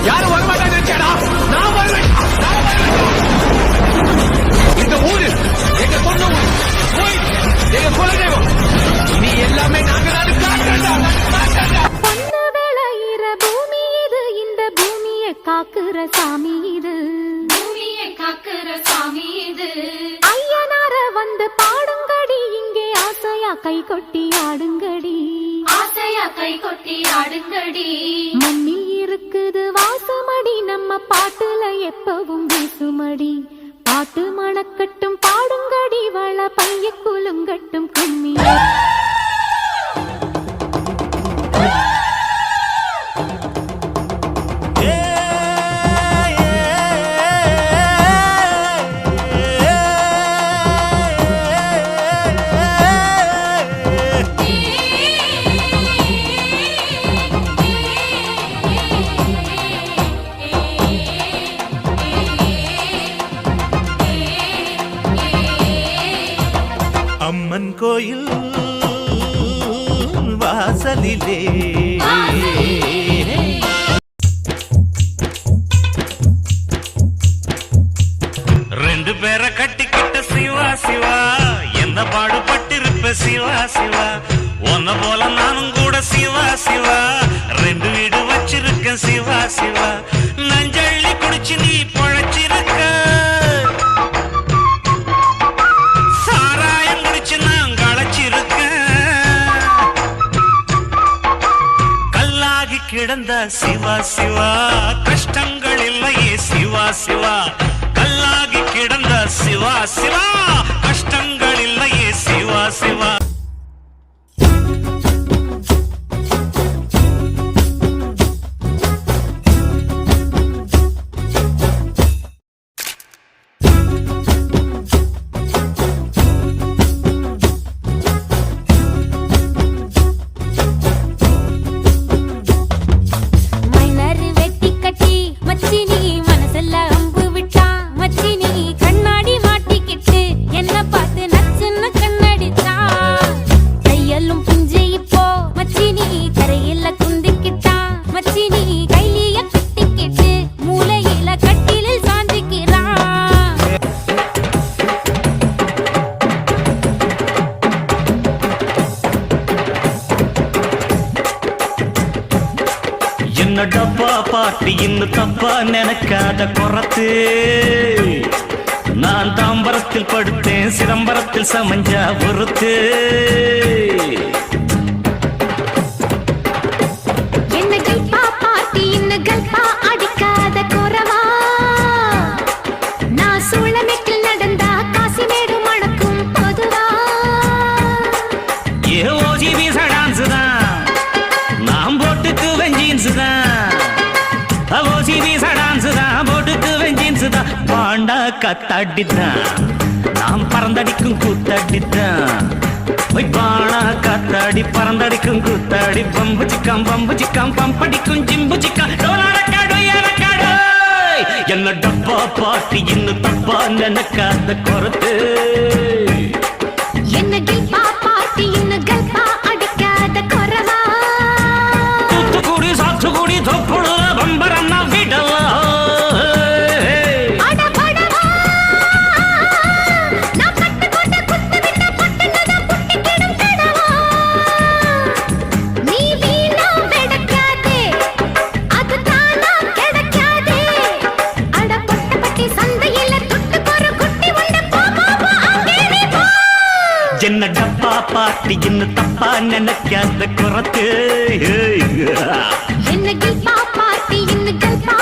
யாரும் வரமாட்டாங்க நினைச்சேடா. நான் வருவேன். இந்த ஊரு எங்க சொந்த ஊர், கோயில் எங்க குலதெய்வம். இனி எல்லாமே நாங்க தான் காட்டுறோம். பொண்ணு விளையிற பூமி இது, இந்த பூமியை காக்குற சாமி இது, பூமியை காக்குற சாமி இது. ஐயனார வந்து பாடுங்கடி, இங்கே ஆசையா கை கொட்டி ஆடுங்கடி, ஆசையா கை கொட்டி ஆடுங்கடி. மண்ணில் இருக்குது வாசமடி, நம்ம பாட்டுல எப்பவும் வீசுமடி. பாட்டு மணக்கட்டும் பாடுங்கடி, வள பைய குலுங்கட்டும் கும்மி. அம்மன் கோயில் வாசலிலே ரெண்டு பேரை கட்டிக்கிட்ட சிவா சிவா, என்ன பாடுபட்டிருப்ப சிவா சிவா. உன்ன போல நானும் கூட சிவா சிவா, ரெண்டு வீடு வச்சிருக்க சிவா சிவா. நஞ்சள்ளி குடிச்சு நீ பழச்சிருக்க, கிடந்த சிவா சிவா, கஷ்டங்கள் இல்லையே சிவா சிவா. கல்லாகி கிடந்த சிவா சிவா, கஷ்டங்கள் இல்லையே சிவா சிவா. என்ன டப்பா பாட்டு இன்னும் தப்பா நினைக்காத குறத்து. நான் தாம்பரத்தில் படுத்தேன், சிதம்பரத்தில் சமஞ்சா பொறுத்து. பாண்டா கத்தாடித்தான், நாம் பறந்தடிக்கும் கூத்தாடித்தான். பாணா காத்தாடி பறந்தடிக்கும் கூத்தாடி, பம்பு சிக்காம் பம்படிக்கும் ஜிம்பு சிக்காம். என்ன டப்பா பாட்டி இன்னும் தப்பா நினைக்காத குறத்து. என்ன கல்பா பாட்டி இன்னும் கல்பா அடிக்காத குறவா. தூத்துக்குடி சாத்துக்குடி தொப்புடு பம்பரன்னா விடவா. என்ன டப்பா பாட்டி இன்னும் தப்பா நினைக்காத குறத்து. என்ன கல்பா பாட்டி இன்னும் கல்பா